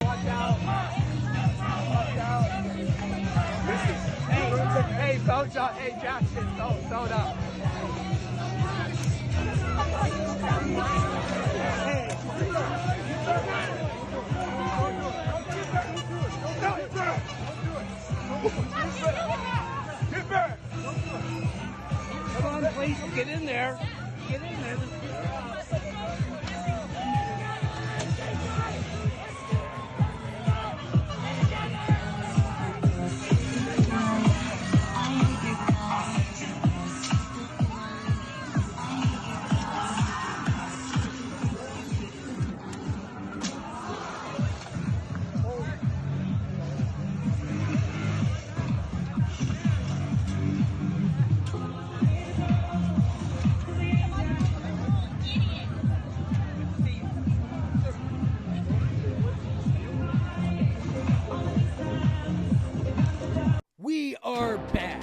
Watch out. Watch out. Hey, don't shot. Hey, Jackson, don't up. Get back. Come on, please, get in there. Get in there. We are back,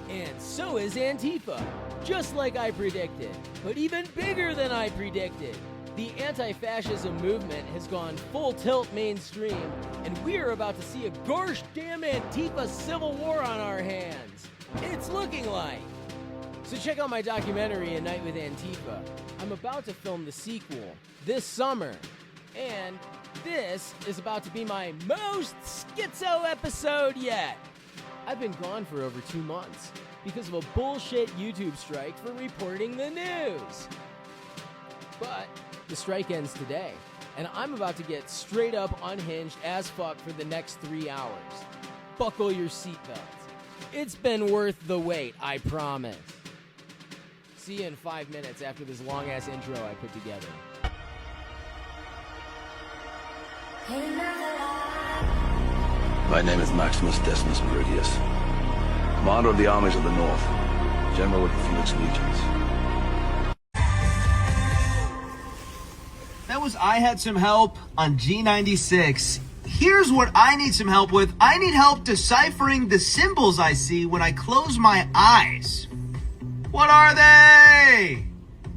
and so is Antifa, just like I predicted, but even bigger than I predicted. The anti-fascism movement has gone full tilt mainstream, and we're about to see a gosh damn Antifa civil war on our hands. It's looking like. So check out my documentary, A Night with Antifa. I'm about to film the sequel this summer, and this is about to be my most schizo episode yet. I've been gone for over 2 months because of a bullshit YouTube strike for reporting the news. But the strike ends today, and I'm about to get straight up unhinged as fuck for the next 3 hours. Buckle your seatbelts. It's been worth the wait, I promise. See you in 5 minutes after this long-ass intro I put together. My name is Maximus Decimus Meridius, Commander of the Armies of the North, General of the Phoenix Legions. That was I Had Some Help on G96. Here's what I need some help with. I need help deciphering the symbols I see when I close my eyes. What are they?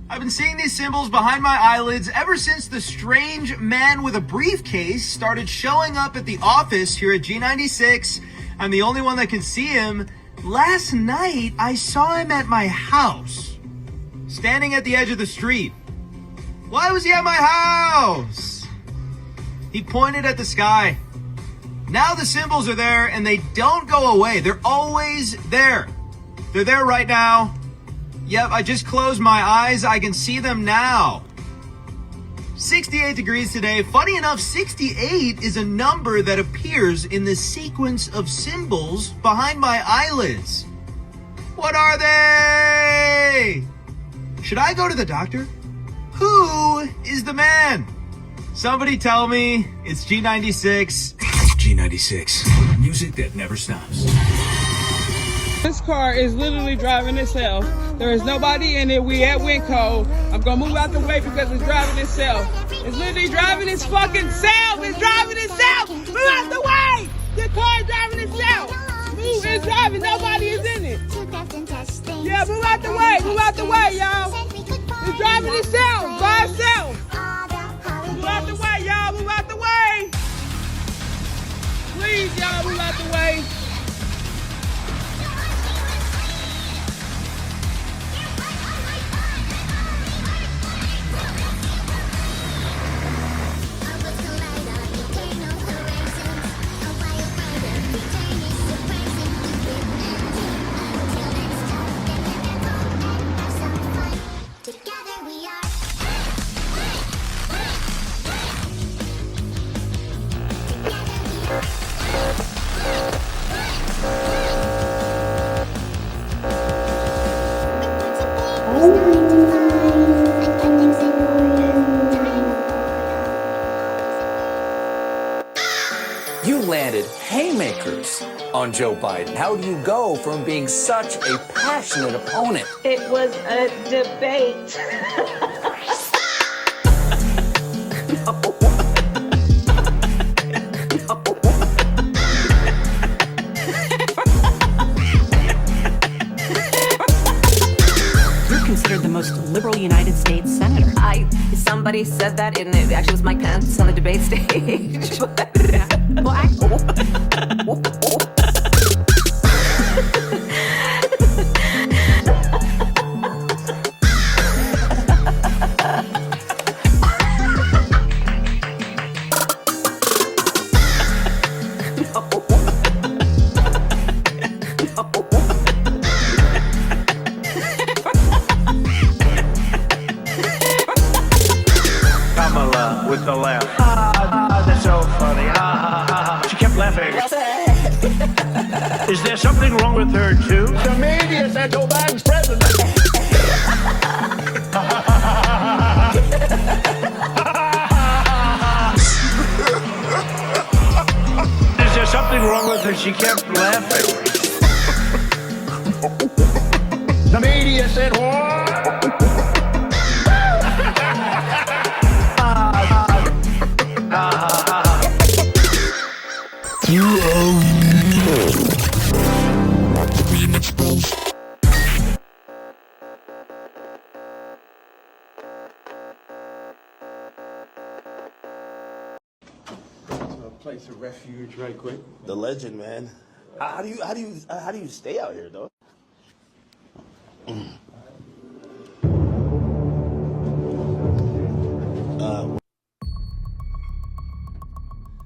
I've been seeing these symbols behind my eyelids ever since the strange man with a briefcase started showing up at the office here at G96. I'm the only one that can see him. Last night, I saw him at my house, standing at the edge of the street. Why was he at my house? He pointed at the sky. Now the symbols are there and they don't go away. They're always there. They're there right now. Yep, I just closed my eyes. I can see them now. 68 degrees today. Funny enough, 68 is a number that appears in the sequence of symbols behind my eyelids. What are they? Should I go to the doctor? Who is the man? Somebody tell me it's G96. G96. Music that never stops. This car is literally driving itself. There is nobody in it. We at Winco. I'm gonna move out the way because it's driving itself. It's literally driving its fucking self. It's driving itself. Move out the way. The car is driving itself. Move, it's driving. Nobody is in it. Yeah, move out the way. Move out the way, y'all. It's driving itself by itself. Move out the way, y'all. Move out the way. Please, y'all, move out the way. You landed haymakers on Joe Biden. How do you go from being such a passionate opponent? It was a debate. considered the most liberal United States senator. Somebody said that, and it actually was Mike Pence on the debate stage. With the laugh. That's so funny. She kept laughing. Is there something wrong with her, too? The media said Joe Biden's president. Is there something wrong with her? She kept laughing. The media said what? Place of refuge right quick. The legend, man. How do you stay out here, though?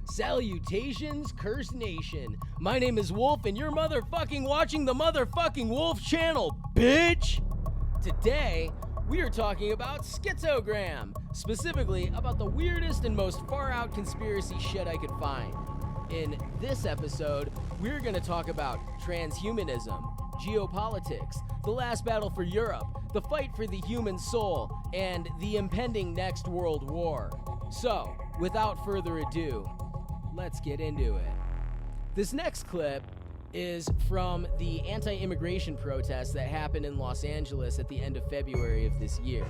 Salutations, Curse Nation. My name is Wolf, and you're motherfucking watching the motherfucking Wolf channel, bitch! Today, we are talking about schizogram, specifically about the weirdest and most far-out conspiracy shit I could find. In this episode, we're going to talk about transhumanism, geopolitics, the last battle for Europe, the fight for the human soul, and the impending next world war. So, without further ado, let's get into it. This next clip is from the anti-immigration protests that happened in Los Angeles at the end of February of this year.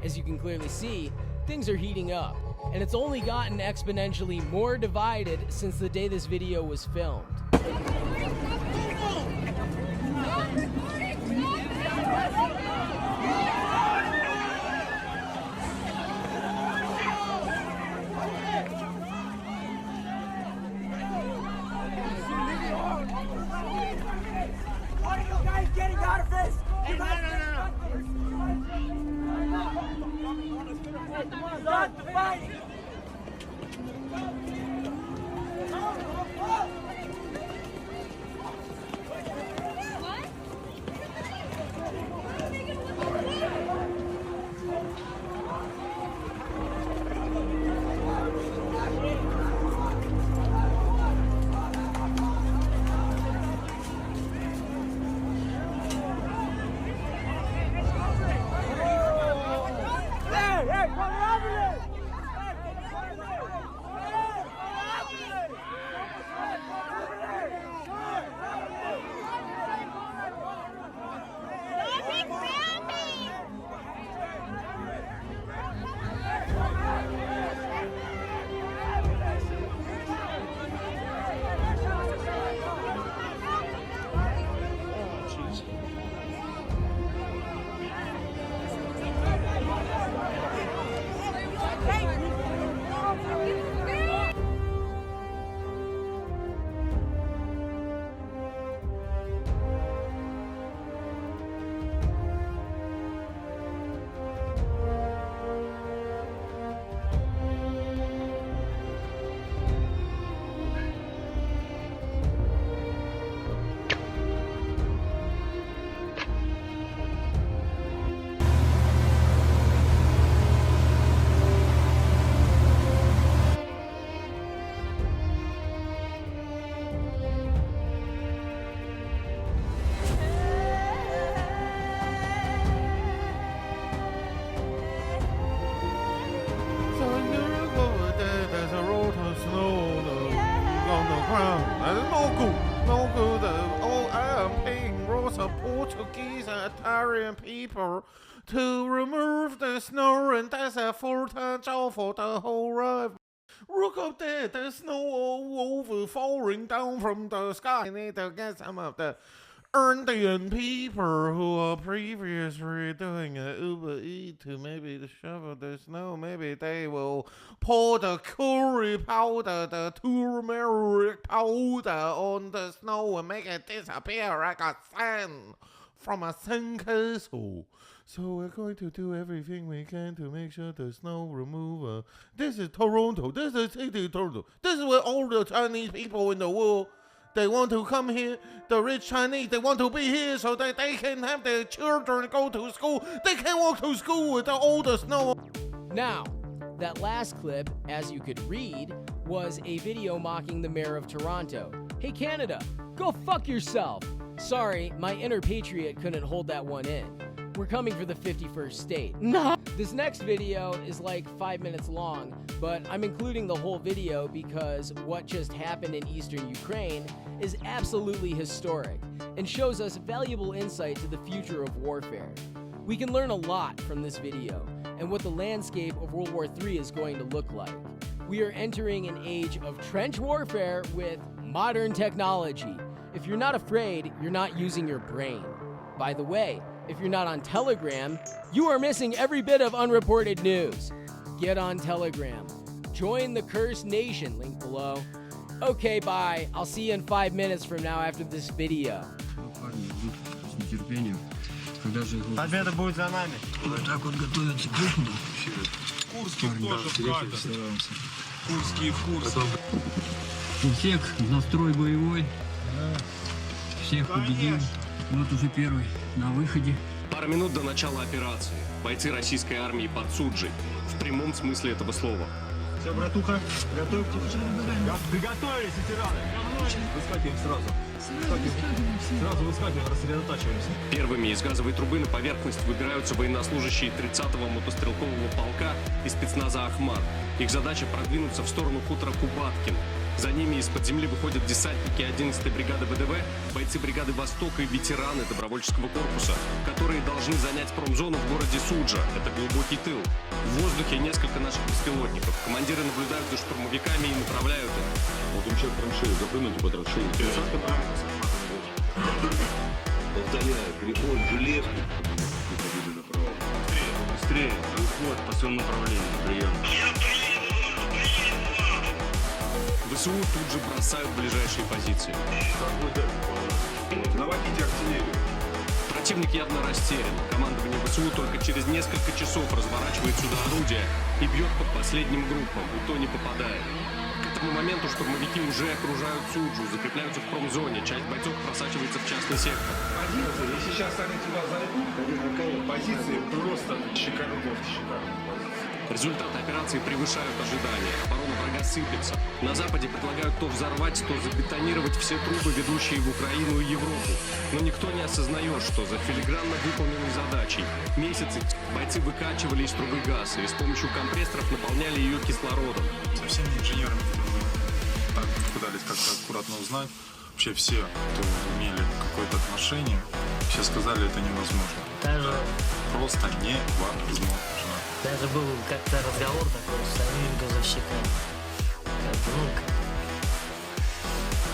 As you can clearly see, things are heating up, and it's only gotten exponentially more divided since the day this video was filmed. Getting out of this! No. Stop the fighting! Portuguese and Italian people to remove the snow, and that's a full-time job for the whole ride. Look up there, there's snow all over falling down from the sky. I need to get some of the Indian people who are previously doing an Uber Eats to maybe to shovel the snow. Maybe they will pour the curry powder, the turmeric powder on the snow and make it disappear like a sand from a sandcastle. So we're going to do everything we can to make sure the snow removal. This is Toronto. This is city Toronto. This is where all the Chinese people in the world, they want to come here. The rich Chinese, they want to be here so that they can have their children go to school. They can walk to school with all the snow. Now, that last clip, as you could read, was a video mocking the mayor of Toronto. Hey Canada, go fuck yourself. Sorry, my inner patriot couldn't hold that one in. We're coming for the 51st state. No! This next video is like 5 minutes long, but I'm including the whole video because what just happened in eastern Ukraine is absolutely historic and shows us valuable insight to the future of warfare. We can learn a lot from this video and what the landscape of World War III is going to look like. We are entering an age of trench warfare with modern technology. If you're not afraid, you're not using your brain. By the way, if you're not on Telegram, you are missing every bit of unreported news. Get on Telegram. Join the Cursed Nation, link below. Okay, bye. I'll see you in 5 minutes from now after this video. Победа будет за нами. Вот так вот готовятся к выходу. Курский тоже правда. Курский курс. У всех настрой боевой. Всех победим. Вот уже первый на выходе. Пару минут до начала операции. Бойцы российской армии под Суджей. В прямом смысле этого слова. Все, братуха, готовьтесь. Приготовились, ветераны. Выскакиваем сразу. Сразу выскакиваем, рассредотачиваемся. Первыми из газовой трубы на поверхность выбираются военнослужащие 30-го мотострелкового полка и спецназа «Ахмат». Их задача продвинуться в сторону хутора Кубаткин. За ними из-под земли выходят десантники 11-й бригады ВДВ, бойцы бригады «Восток» и ветераны добровольческого корпуса, которые должны занять промзону в городе Суджа. Это глубокий тыл. В воздухе несколько наших беспилотников. Командиры наблюдают за штурмовиками и направляют их. Вот учат траншею, запрыгнуть по траншею. Повторяю, переход железки и победы направо. Быстрее, уход по своему направлению. Прием. ВСУ тут же бросают ближайшие позиции. Наводите артиллерию. Противник явно растерян. Командование ВСУ только через несколько часов разворачивает сюда орудия и бьет по последним группам, и то не попадает. К этому моменту штурмовики уже окружают Суджу, закрепляются в промзоне, часть бойцов просачивается в частный сектор. Позиции, если сейчас они туда зайдут, позиции просто шикарные. Результаты операции превышают ожидания. Оборона врага сыпется. На Западе предлагают то взорвать, то забетонировать все трубы, ведущие в Украину и Европу. Но никто не осознает, что за филигранно выполненной задачей месяцы бойцы выкачивали из трубы газ и с помощью компрессоров наполняли ее кислородом. Со всеми инженерами, которые пытались как-то аккуратно узнать, вообще все, кто имели какое-то отношение, все сказали, это невозможно. Даже... Просто невозможно. Даже был как-то разговор такой с самими газовщиками.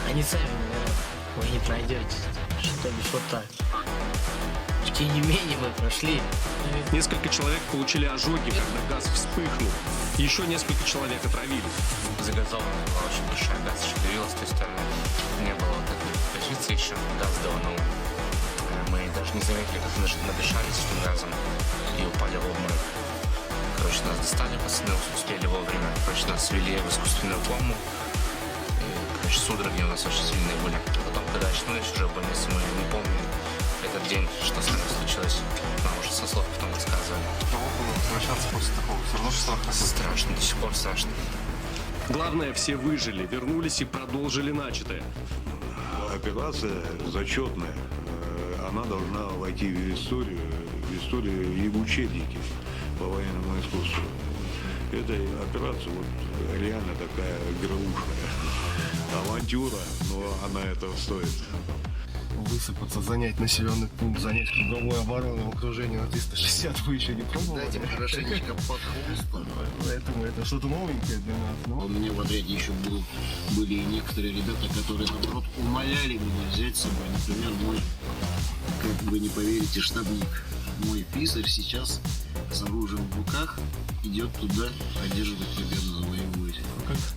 Они сами говорят, вы не пройдете, что бишь вот так. Тем не менее мы прошли. Несколько человек получили ожоги, когда газ вспыхнул. Еще несколько человек отравились. Загазованная была очень большая, газ шевелился с той стороны. Не было вот этой позиции еще, газ давно. Мы даже не заметили, как мы надышались этим газом и упали в обморок. Короче, нас достали, пацаны успели вовремя. Короче, нас свели в искусственную кому. И, короче, судороги у нас очень сильные были. Потом, когда очнулись уже в больнице, мы не помним этот день, что с нами случилось. Нам уже со слов потом рассказывали. Возвращаться после такого все равно страшно. Страшно, до сих пор страшно. Главное, все выжили, вернулись и продолжили начатое. Операция зачетная. Она должна войти в историю и в учебники по военному искусству. Эта операция вот реально такая игрушная. Авантюра, но она этого стоит. высыпаться, занять населенный пункт, занять круговую оборону в окружении на 360 вы еще не пробовали? Дайте хорошенечко подхлысту. Поэтому это что-то новенькое для нас. У меня в отряде еще были и некоторые ребята, которые, наоборот, умоляли меня взять с собой. Например, мой, как вы не поверите, штабник. Мой писарь сейчас с оружием в руках идет туда одерживать победу, завоевывать.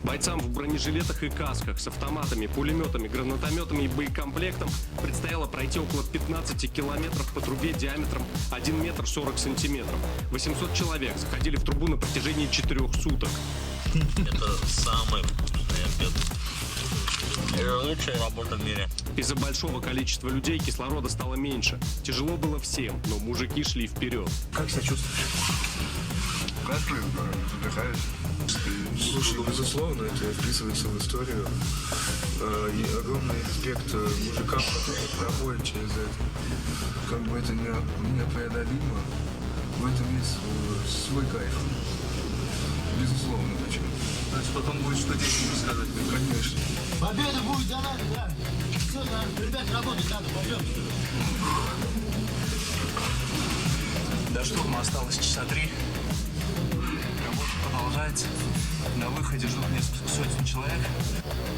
Бойцам в бронежилетах и касках с автоматами, пулеметами, гранатометами и боекомплектом предстояло пройти около 15 километров по трубе диаметром 1 метр 40 сантиметров. 800 человек заходили в трубу на протяжении 4 суток. Это самый вкусный обед. Это лучшая работа в мире. Из-за большого количества людей кислорода стало меньше. Тяжело было всем, но мужики шли вперед. Как себя чувствуешь? Кашляю, задыхаюсь. Слушай, безусловно, это вписывается в историю. И огромный респект мужикам, которые проходят через это. Как бы это непреодолимо. В этом есть свой кайф. Безусловно, почему. Значит, потом будет что детям рассказать. Конечно. Победа будет за нами, да. Все, ребят, работать надо, пойдем. До штурма осталось часа 3. Работа продолжается. На выходе ждут несколько сотен человек.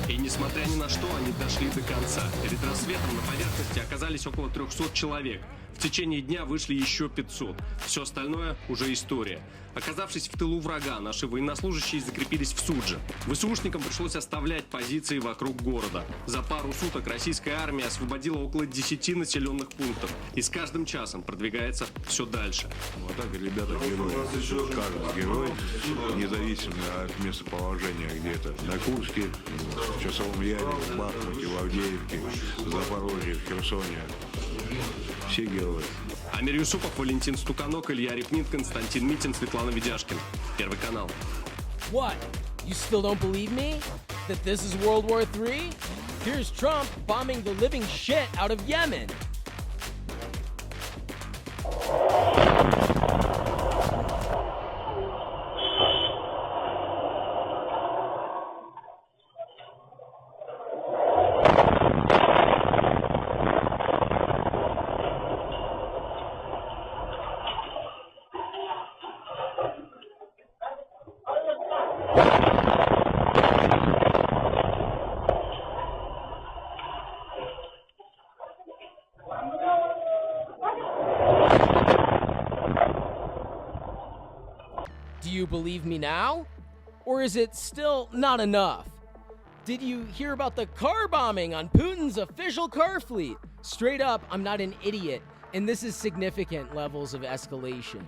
И несмотря ни на что, они дошли до конца. Перед рассветом на поверхности оказались около 300 человек. В течение дня вышли еще 500. Все остальное уже история. Оказавшись в тылу врага, наши военнослужащие закрепились в Судже. ВСУшникам пришлось оставлять позиции вокруг города. За пару суток российская армия освободила около 10 населенных пунктов. И с каждым часом продвигается все дальше. Вот так и ребята герои. Каждый герой, независимо от местоположения, где-то на Курске, в Часовом Яре, в Бахмуте, в Авдеевке, в Запорожье, в Херсоне. Все герои. Амир Юсупов, Валентин Стуканок, Илья Репнин, Константин Митин, Светлана Ведяшкина. Первый канал. What? You still don't believe me? That this is World War III? Here's Trump bombing the living shit out of Yemen. Do you believe me now? Or is it still not enough? Did you hear about the car bombing on Putin's official car fleet? Straight up, I'm not an idiot, and this is significant levels of escalation.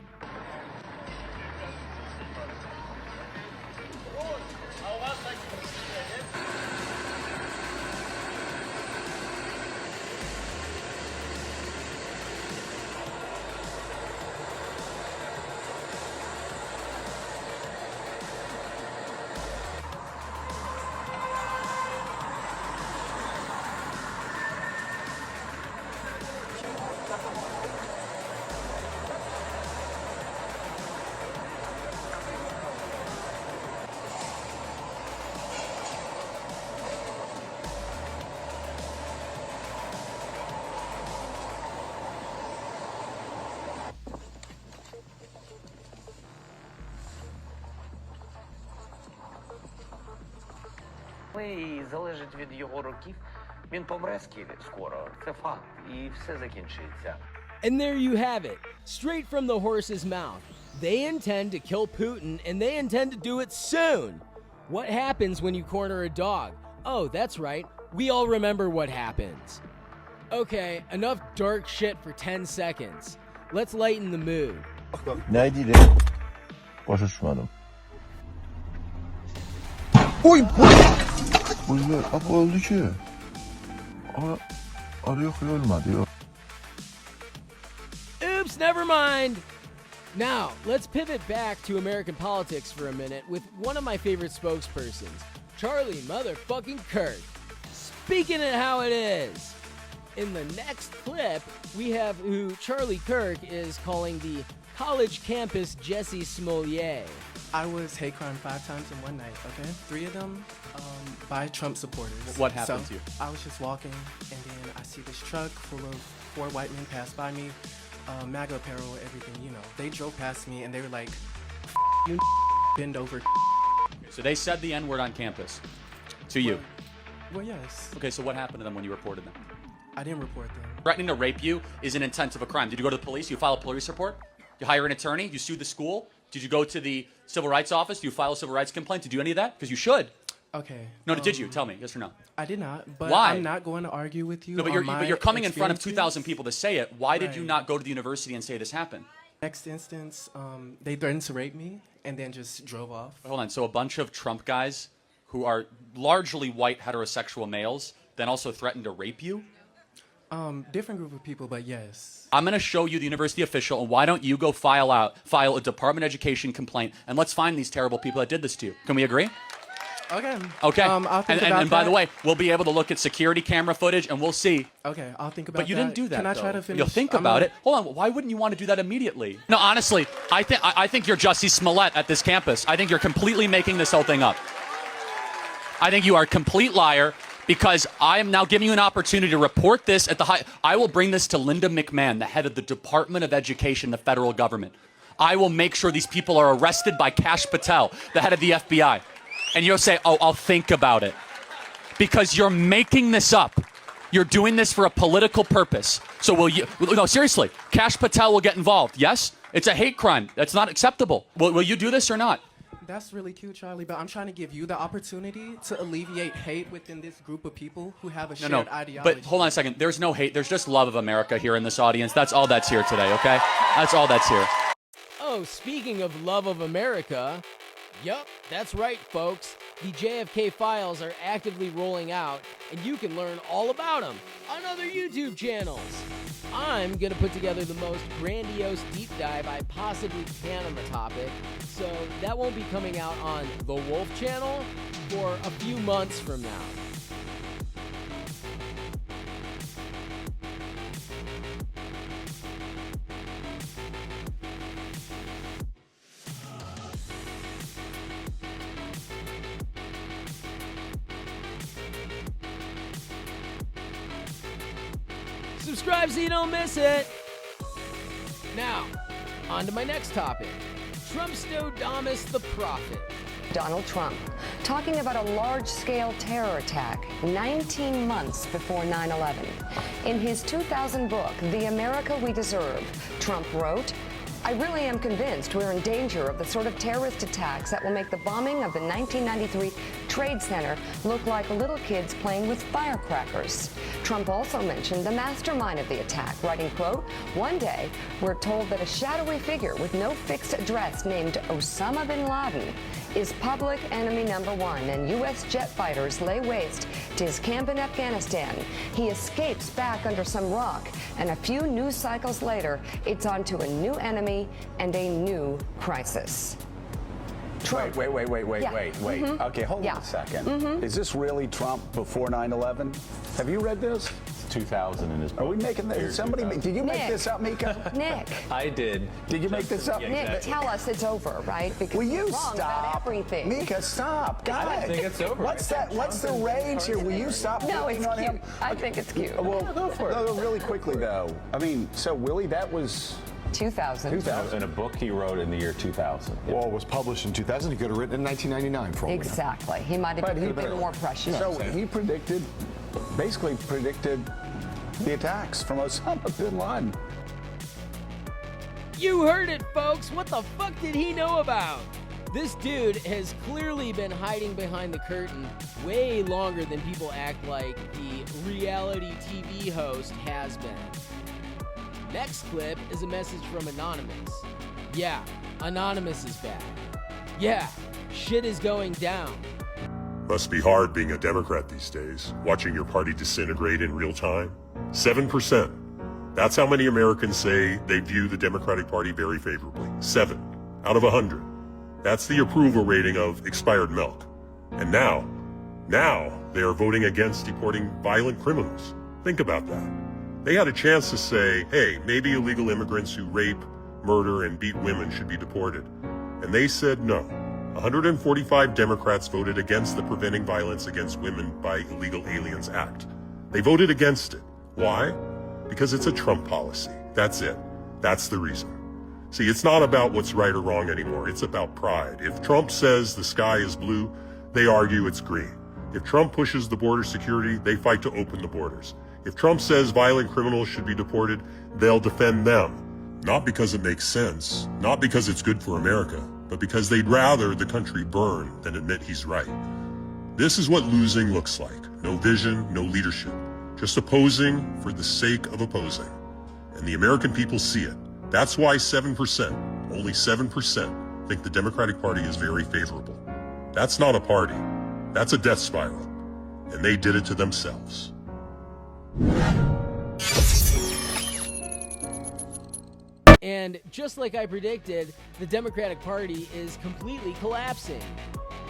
І залежить від його років. Він помре скоро. Це факт. І все закінчиться. And there you have it, straight from the horse's mouth. They intend to kill Putin, and they intend to do it soon. What happens when you corner a dog? Oh, that's right. We all remember what happens. Okay, enough dark shit for 10 seconds. Let's lighten the mood. Найди, пошушмаdım. Oy! Buyur, apa oldu ki? Arıyor ki olmadı yok. Oops, never mind. Now, let's pivot back to American politics for a minute with one of my favorite spokespersons, Charlie motherfucking Kirk. Speaking it how it is. In the next clip, we have who Charlie Kirk is calling the college campus Jesse Smollett. I was hate crime 5 times in one night, okay? 3 of them by Trump supporters. What happened So, to you? I was just walking, and then I see this truck full of 4 white men pass by me, MAGA apparel, everything, you know. They drove past me, and they were like, you bend over. So they said the N-word on campus to you? Well, yes. Okay, so what happened to them when you reported them? I didn't report them. Threatening to rape you is an intent of a crime. Did you go to the police? You file a police report? You hire an attorney? You sue the school? Did you go to the civil rights office? Do you file a civil rights complaint? Did you do any of that? Because you should. Okay. No, did you? Tell me. Yes or no? I did not, but Why? I'm not going to argue with you. No, but you're coming in front of 2,000 people to say it. Why did you Right. not go to the university and say this happened? Next instance, they threatened to rape me and then just drove off. Hold on. So a bunch of Trump guys who are largely white heterosexual males then also threatened to rape you? Different group of people, but yes. I'm going to show you the university official, and why don't you go file a Department of Education complaint, and let's find these terrible people that did this to you. Can we agree? Okay. Okay. I'll think about and by the that. way, we'll be able to look at security camera footage, and we'll see. Okay, I'll think about that. But you didn't do that. Can I though. try to finish? You'll think about it. Hold on. Why wouldn't you want to do that immediately? No, honestly, I think you're Jussie Smollett at this campus. I think you're completely making this whole thing up. I think you are a complete liar. Because I am now giving you an opportunity to report this at the high. I will bring this to Linda McMahon, the head of the Department of Education, the federal government. I will make sure these people are arrested by Kash Patel, the head of the FBI. And you'll say, oh, I'll think about it. Because you're making this up. You're doing this for a political purpose. So will you, no, seriously, Kash Patel will get involved. Yes? It's a hate crime. That's not acceptable. Will you do this or not? That's really cute, Charlie, but I'm trying to give you the opportunity to alleviate hate within this group of people who have a shared ideology. But hold on a second. There's no hate. There's just love of America here in this audience. That's all that's here today, okay? That's all that's here. Oh, speaking of love of America, yup, that's right, folks. The JFK files are actively rolling out, and you can learn all about them on other YouTube channels. I'm going to put together the most grandiose deep dive I possibly can on the topic, so that won't be coming out on the WULF channel for a few months from now. Subscribe so you don't miss it. Now, on to my next topic. Trumpstodamus the Prophet. Donald Trump talking about a large-scale terror attack 19 months before 9/11. In his 2000 book, The America We Deserve, Trump wrote, I really am convinced we're in danger of the sort of terrorist attacks that will make the bombing of the 1993 Trade Center look like little kids playing with firecrackers. Trump also mentioned the mastermind of the attack, writing, quote, one day we're told that a shadowy figure with no fixed address named Osama bin Laden is public enemy number 1, and U.S. jet fighters lay waste to his camp in Afghanistan. He escapes back under some rock, and a few news cycles later, it's on to a new enemy and a new crisis. Trump. Wait. Yeah. Mm-hmm. Okay, hold on a second. Mm-hmm. Is this really Trump before 9/11? Have you read this? 2000 in his book. Are we making this? Somebody, did you make this up, Mika? Nick. I did. Did you make this up? Nick, tell us it's over, right? Because Will you you're wrong about stop? everything. Mika, stop. God. I think it's over. What's that? What's the rage here? Will you stop No, picking it's on cute. him? I think it's cute. Well, go for it. No, really quickly, though. I mean, so, Willie, that was... 2000. In a book he wrote in the year 2000. Well, it was published in 2000. He could have written it in 1999 for all we know. Exactly. He might have been more prescient. So he basically predicted the attacks from Osama bin Laden. You heard it, folks. What the fuck did he know about? This dude has clearly been hiding behind the curtain way longer than people act like the reality TV host has been. Next clip is a message from Anonymous. Yeah, Anonymous is back. Yeah, shit is going down. Must be hard being a Democrat these days, watching your party disintegrate in real time. 7%. That's how many Americans say they view the Democratic Party very favorably. 7 out of 100. That's the approval rating of expired milk. And now they are voting against deporting violent criminals. Think about that. They had a chance to say, hey, maybe illegal immigrants who rape, murder, and beat women should be deported. And they said no. 145 Democrats voted against the Preventing Violence Against Women by Illegal Aliens Act. They voted against it. Why? Because it's a Trump policy. That's it. That's the reason. See, it's not about what's right or wrong anymore. It's about pride. If Trump says the sky is blue, they argue it's green. If Trump pushes the border security, they fight to open the borders. If Trump says violent criminals should be deported, they'll defend them. Not because it makes sense, not because it's good for America, but because they'd rather the country burn than admit he's right. This is what losing looks like. No vision, no leadership. Just opposing for the sake of opposing. And the American people see it. That's why 7%, only 7%, think the Democratic Party is very favorable. That's not a party. That's a death spiral. And they did it to themselves. And just like I predicted, the Democratic Party is completely collapsing.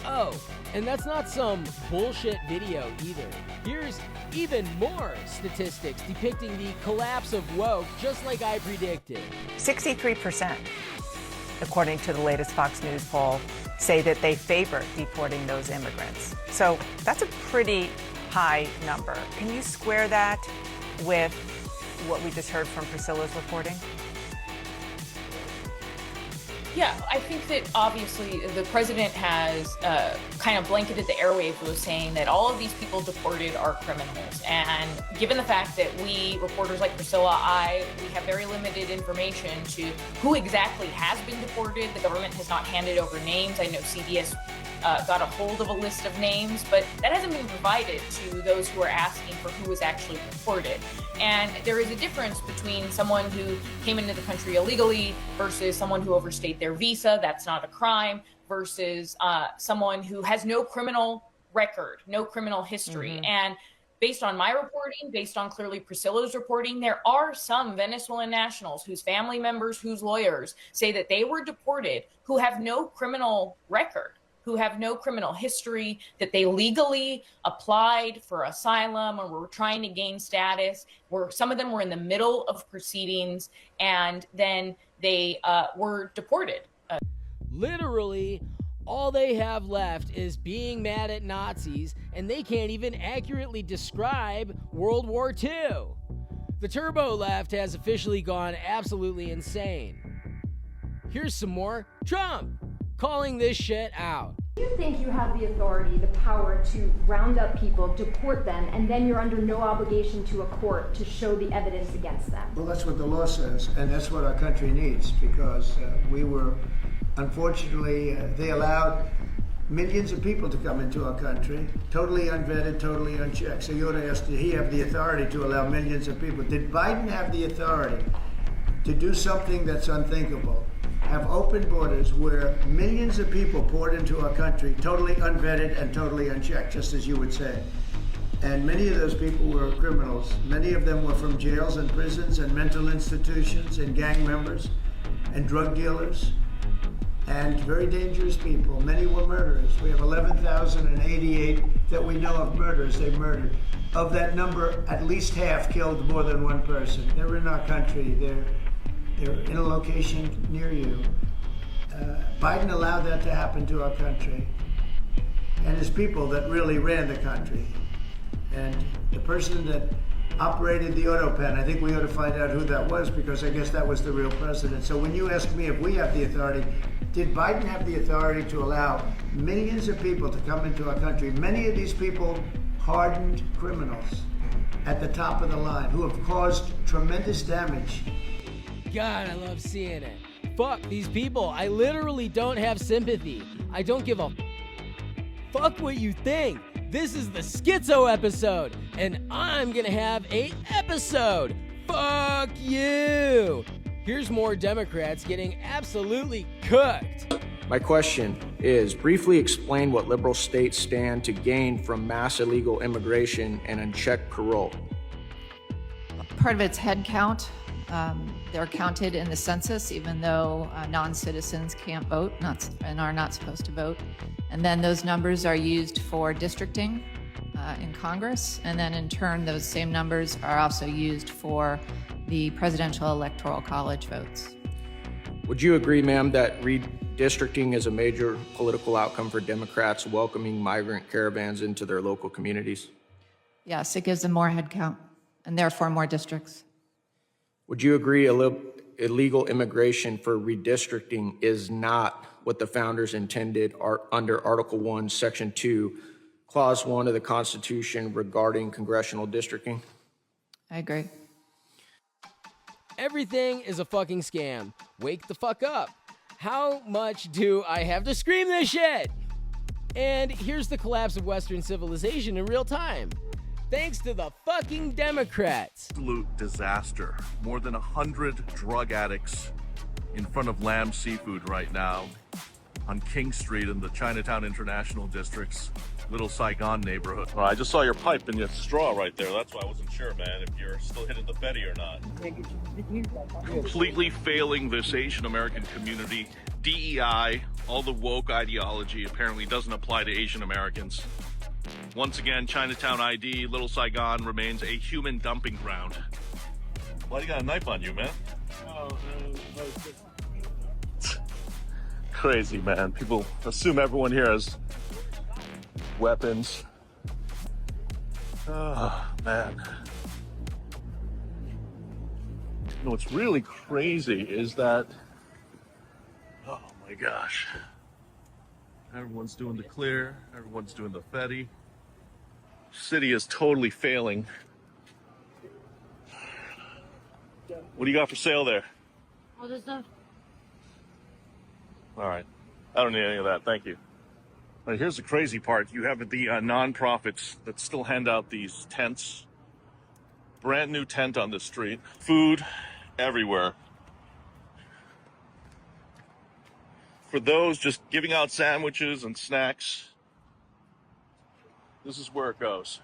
Oh, and that's not some bullshit video either. Here's even more statistics depicting the collapse of woke, just like I predicted. 63%, according to the latest Fox News poll, say that they favor deporting those immigrants. So that's a pretty high number. Can you square that with what we just heard from Priscilla's reporting? Yeah, I think that obviously the president has kind of blanketed the airwaves with saying that all of these people deported are criminals. And given the fact that we, reporters like Priscilla, we have very limited information to who exactly has been deported. The government has not handed over names. I know CBS got a hold of a list of names, but that hasn't been provided to those who are asking for who was actually deported. And there is a difference between someone who came into the country illegally versus someone who overstayed their visa. That's not a crime, versus someone who has no criminal record, no criminal history. Mm-hmm. And based on my reporting, based on clearly Priscilla's reporting, there are some Venezuelan nationals whose family members, whose lawyers say that they were deported who have no criminal record, who have no criminal history, that they legally applied for asylum or were trying to gain status, where some of them were in the middle of proceedings, and then they were deported. Literally, all they have left is being mad at Nazis, and they can't even accurately describe World War II. The turbo left has officially gone absolutely insane. Here's some more Trump calling this shit out. Do you think you have the authority, the power to round up people, deport them, and then you're under no obligation to a court to show the evidence against them? Well, that's what the law says, and that's what our country needs, because we were, unfortunately, they allowed millions of people to come into our country, totally unvetted, totally unchecked. So you ought to ask, did he have the authority to allow millions of people? Did Biden have the authority to do something that's unthinkable? Have open borders where millions of people poured into our country, totally unvetted and totally unchecked, just as you would say. And many of those people were criminals. Many of them were from jails and prisons and mental institutions and gang members and drug dealers and very dangerous people. Many were murderers. We have 11,088 that we know of murders they murdered. Of that number, at least half killed more than one person. They're in our country. They're in a location near you. Biden allowed that to happen to our country. And it's people that really ran the country. And the person that operated the auto pen, I think we ought to find out who that was, because I guess that was the real president. So when you ask me if we have the authority, did Biden have the authority to allow millions of people to come into our country? Many of these people hardened criminals at the top of the line who have caused tremendous damage. God, I love seeing it. Fuck these people. I literally don't have sympathy. I don't give a fuck what you think. This is the Schizo episode, and I'm gonna have an episode. Fuck you. Here's more Democrats getting absolutely cooked. My question is, briefly explain what liberal states stand to gain from mass illegal immigration and unchecked parole. Part of it's head count. They're counted in the census, even though non-citizens can't vote and are not supposed to vote. And then those numbers are used for districting in Congress. And then in turn, those same numbers are also used for the presidential electoral college votes. Would you agree, ma'am, that redistricting is a major political outcome for Democrats welcoming migrant caravans into their local communities? Yes, it gives them more headcount and therefore more districts. Would you agree illegal immigration for redistricting is not what the founders intended under Article 1, Section 2, Clause 1 of the Constitution regarding congressional districting? I agree. Everything is a fucking scam. Wake the fuck up. How much do I have to scream this shit? And here's the collapse of Western civilization in real time. Thanks to the fucking Democrats. Absolute disaster. More than 100 drug addicts in front of Lamb Seafood right now on King Street in the Chinatown International District's Little Saigon neighborhood. Well, I just saw your pipe and your straw right there. That's why I wasn't sure, man, if you're still hitting the Betty or not. Completely failing this Asian American community. DEI, all the woke ideology apparently doesn't apply to Asian Americans. Once again, Chinatown ID, Little Saigon remains a human dumping ground. Why do you got a knife on you, man? Crazy, man. People assume everyone here has weapons. Oh, man. You know, what's really crazy is that, oh my gosh. Everyone's doing the clear, everyone's doing the Fetty. City is totally failing. What do you got for sale there? All this stuff. All right. I don't need any of that. Thank you. All right, here's the crazy part. You have the nonprofits that still hand out these tents. Brand new tent on the street. Food everywhere. For those just giving out sandwiches and snacks, this is where it goes.